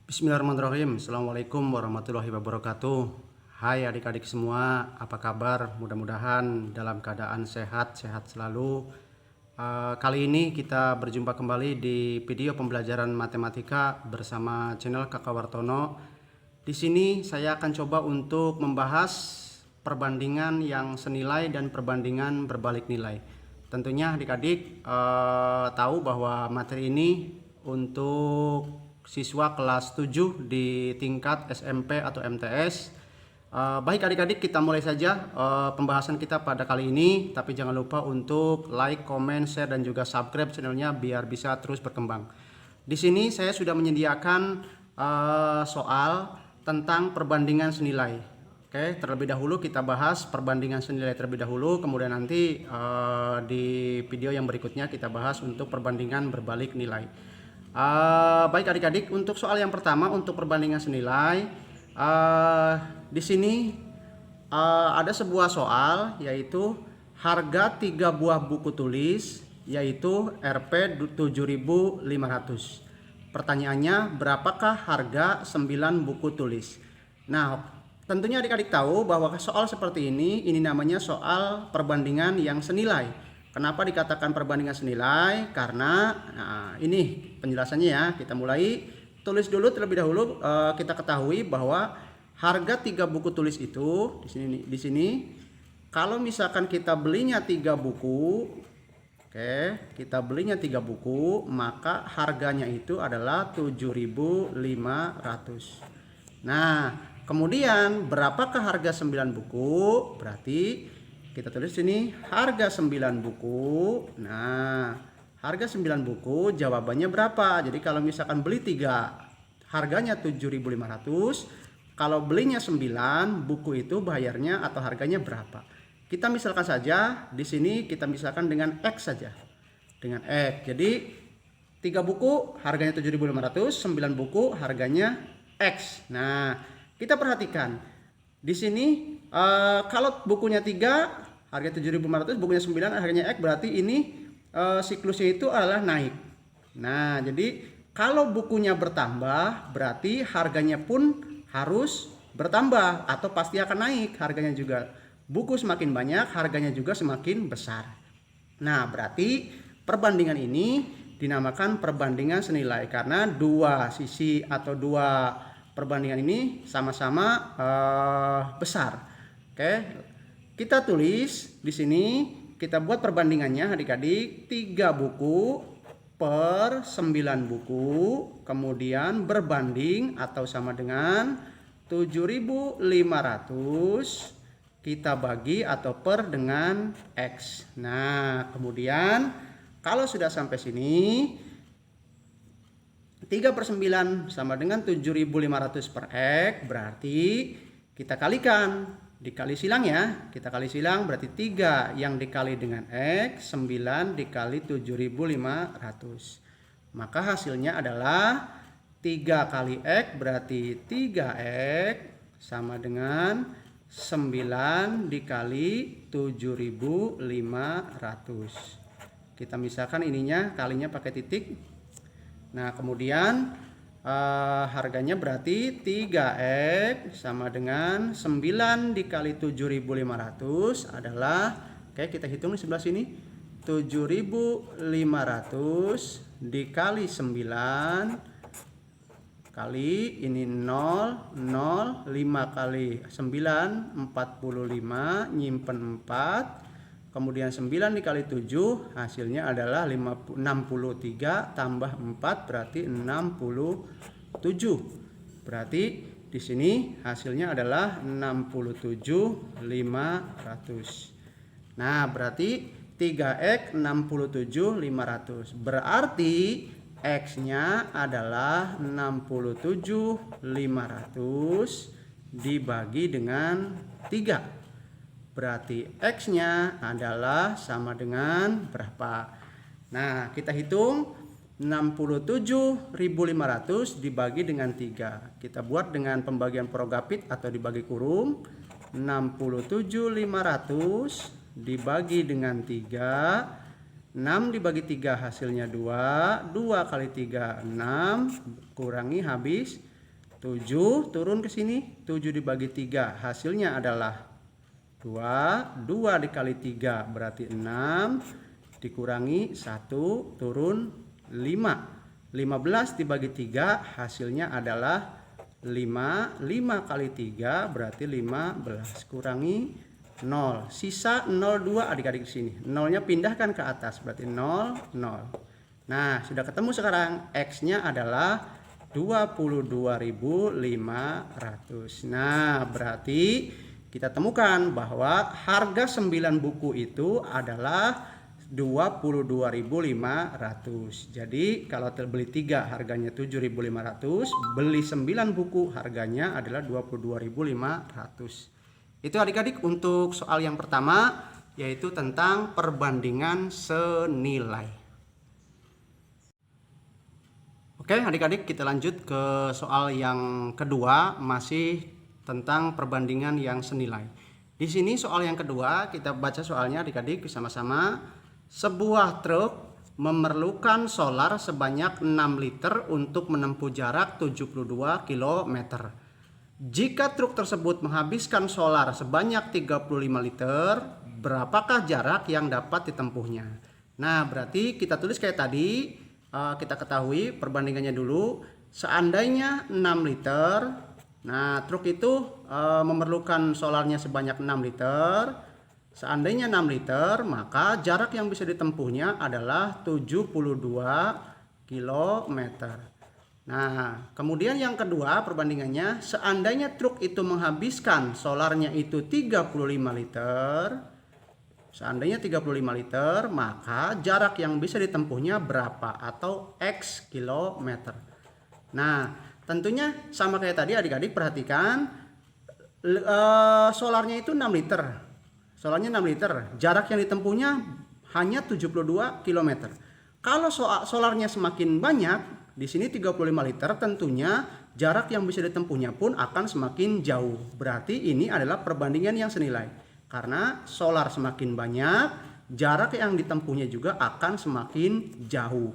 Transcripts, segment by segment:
Bismillahirrahmanirrahim. Assalamualaikum warahmatullahi wabarakatuh. Hai adik-adik semua, apa kabar? Mudah-mudahan dalam keadaan sehat-sehat selalu. Kali ini kita berjumpa kembali di video pembelajaran matematika bersama channel Kakak Wartono. Di sini saya akan coba untuk membahas perbandingan yang senilai dan perbandingan berbalik nilai. Tentunya adik-adik tahu bahwa materi ini untuk siswa kelas 7 di tingkat SMP atau MTS. Baik adik-adik, kita mulai saja pembahasan kita pada kali ini. Tapi jangan lupa untuk like, comment, share, dan juga subscribe channelnya biar bisa terus berkembang. Di sini saya sudah menyediakan soal tentang perbandingan senilai. Oke, terlebih dahulu kita bahas perbandingan senilai terlebih dahulu. Kemudian nanti di video yang berikutnya kita bahas untuk perbandingan berbalik nilai. Baik adik-adik, untuk soal yang pertama untuk perbandingan senilai, di sini ada sebuah soal yaitu harga 3 buah buku tulis yaitu Rp 7.500. Pertanyaannya, berapakah harga 9 buku tulis? Nah, tentunya adik-adik tahu bahwa soal seperti ini namanya soal perbandingan yang senilai. Kenapa dikatakan perbandingan senilai? Karena ini penjelasannya ya. Kita mulai tulis dulu terlebih dahulu. Kita ketahui bahwa harga 3 buku tulis itu di sini kalau misalkan kita belinya 3 buku, oke, kita belinya 3 buku, maka harganya itu adalah 7.500. Nah, kemudian berapakah harga 9 buku? Berarti kita tulis sini harga 9 buku. Nah, harga 9 buku jawabannya berapa? Jadi kalau misalkan beli 3 harganya 7.500, kalau belinya 9 buku itu bayarnya atau harganya berapa? Kita misalkan saja di sini kita misalkan dengan X saja. Dengan X. Jadi 3 buku harganya 7.500, 9 buku harganya X. Nah, kita perhatikan di sini kalau bukunya 3 harga 7.500, bukunya 9 harganya X, berarti ini siklusnya itu adalah naik. Nah, jadi kalau bukunya bertambah berarti harganya pun harus bertambah atau pasti akan naik harganya juga. Buku semakin banyak harganya juga semakin besar. Nah, berarti perbandingan ini dinamakan perbandingan senilai karena dua sisi atau dua perbandingan ini sama-sama besar. Oke, kita tulis di sini, kita buat perbandingannya adik-adik, 3 buku per 9 buku, kemudian berbanding atau sama dengan 7.500 kita bagi atau per dengan X. Nah, kemudian kalau sudah sampai sini 3 per 9 sama dengan 7.500 per X, berarti kita kalikan. Dikali silang ya, kita kali silang berarti 3 yang dikali dengan X, 9 dikali 7.500. Maka hasilnya adalah 3 kali X berarti 3X sama dengan 9 dikali 7.500. Kita misalkan ininya kalinya pakai titik. Nah, kemudian harganya berarti 3X sama dengan 9 dikali 7.500 adalah, oke, kita hitung di sebelah sini, 7.500 dikali 9 kali ini 0, 0, 5 kali 9, 45, nyimpen 4, kemudian 9 dikali 7 hasilnya adalah 63 tambah 4 berarti 67. Berarti di sini hasilnya adalah 67.500. Nah, berarti 3X 67.500. Berarti X-nya adalah 67.500 dibagi dengan 3. Berarti X-nya adalah sama dengan berapa? Nah, kita hitung 67.500 dibagi dengan 3. Kita buat dengan pembagian Progapit atau dibagi kurung. 67.500 dibagi dengan 3. 6 dibagi 3 hasilnya 2. 2 kali 3 6, kurangi habis 7 turun ke sini, 7 dibagi 3 hasilnya adalah 2. 2 dikali 3 berarti 6, dikurangi 1 turun 5. 15 dibagi 3 hasilnya adalah 5. 5 kali 3 berarti 15, kurangi 0. Sisa 0,2 adik-adik di sini. Nolnya pindahkan ke atas berarti 0, 0. Nah, sudah ketemu sekarang. X-nya adalah 22.500. Nah, berarti kita temukan bahwa harga 9 buku itu adalah 22.500. Jadi kalau terbeli 3 harganya 7.500, beli 9 buku harganya adalah 22.500. Itu adik-adik untuk soal yang pertama, yaitu tentang perbandingan senilai. Oke adik-adik, kita lanjut ke soal yang kedua, masih tentang perbandingan yang senilai. Di sini soal yang kedua, kita baca soalnya adik-adik bersama-sama. Sebuah truk memerlukan solar sebanyak 6 liter untuk menempuh jarak 72 km. Jika truk tersebut menghabiskan solar sebanyak 35 liter, berapakah jarak yang dapat ditempuhnya? Nah, berarti kita tulis kayak tadi, kita ketahui perbandingannya dulu. Seandainya 6 liter, nah truk itu memerlukan solarnya sebanyak 6 liter. Seandainya 6 liter, maka jarak yang bisa ditempuhnya adalah 72 km. Nah, kemudian yang kedua perbandingannya, seandainya truk itu menghabiskan solarnya itu 35 liter. Seandainya 35 liter, maka jarak yang bisa ditempuhnya berapa atau X kilometer. Nah, tentunya sama kayak tadi adik-adik, perhatikan solarnya itu 6 liter. Solarnya 6 liter, jarak yang ditempuhnya hanya 72 km. Kalau solarnya semakin banyak, di sini 35 liter, tentunya jarak yang bisa ditempuhnya pun akan semakin jauh. Berarti ini adalah perbandingan yang senilai. Karena solar semakin banyak, jarak yang ditempuhnya juga akan semakin jauh.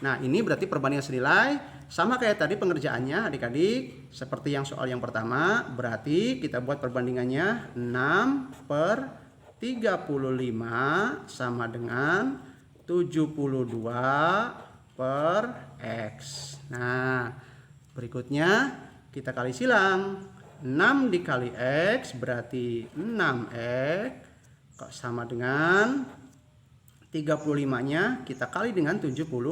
Nah, ini berarti perbandingan senilai. Sama kayak tadi pengerjaannya adik-adik, seperti yang soal yang pertama, berarti kita buat perbandingannya 6/35 sama dengan 72 per X. Nah, berikutnya kita kali silang. 6 dikali X berarti 6X sama dengan 35-nya kita kali dengan 72.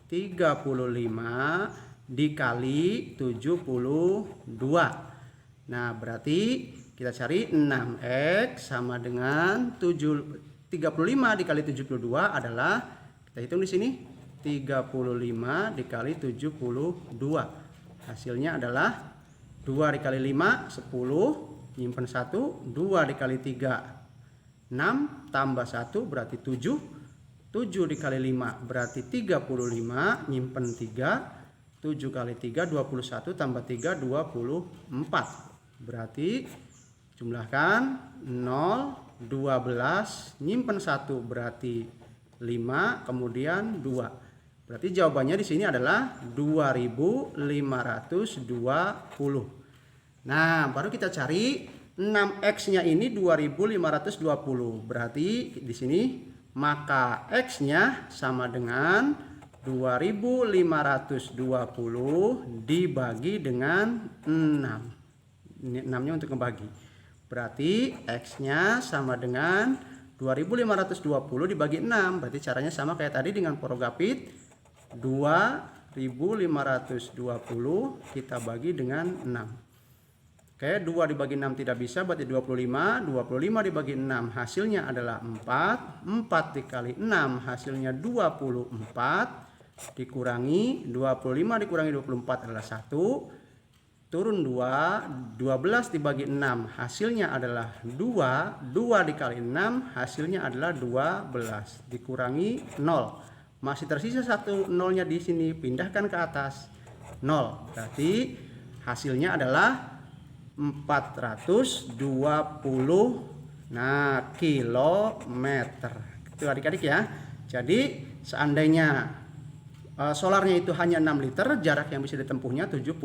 35 dikali 72. Nah, berarti kita cari 6X sama dengan 35 dikali 72 adalah, kita hitung di sini, 35 dikali 72. Hasilnya adalah 2 dikali 5 10, nyimpen 1, 2 dikali 3 6, tambah 1 berarti 7. 7 dikali 5 berarti 35, nyimpen 3. 7 kali 3 21, tambah 3 24. Berarti jumlahkan 0, 12, nyimpen 1 berarti 5, kemudian 2. Berarti jawabannya di sini adalah 2520. Nah, baru kita cari 6X-nya ini 2520. Berarti di sini maka X-nya sama dengan 2520 dibagi dengan 6. Ini 6-nya untuk ngebagi. Berarti X-nya sama dengan 2520 dibagi 6. Berarti caranya sama kayak tadi dengan porogapit. 2520 kita bagi dengan 6. Oke, 2 dibagi 6 tidak bisa, berarti 25. 25 dibagi 6 hasilnya adalah 4. 4 dikali 6 hasilnya 24. Dikurangi 25 dikurangi 24 adalah 1. Turun 2. 12 dibagi 6 hasilnya adalah 2. 2 dikali 6 hasilnya adalah 12. Dikurangi 0. Masih tersisa 1 nolnya di sini, pindahkan ke atas 0. Berarti hasilnya adalah 420 kilometer. Itu adik-adik ya. Jadi seandainya solarnya itu hanya 6 liter, jarak yang bisa ditempuhnya 72.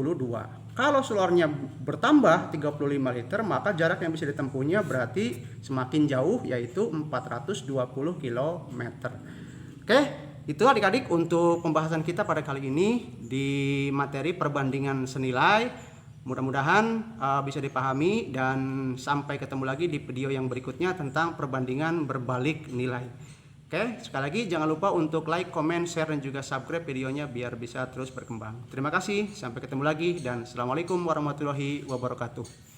Kalau solarnya bertambah 35 liter, maka jarak yang bisa ditempuhnya berarti semakin jauh, yaitu 420 km. Oke, itu adik-adik untuk pembahasan kita pada kali ini di materi perbandingan senilai. Mudah-mudahan bisa dipahami, dan sampai ketemu lagi di video yang berikutnya tentang perbandingan berbalik nilai. Oke, sekali lagi jangan lupa untuk like, comment, share, dan juga subscribe videonya biar bisa terus berkembang. Terima kasih, sampai ketemu lagi, dan Assalamualaikum warahmatullahi wabarakatuh.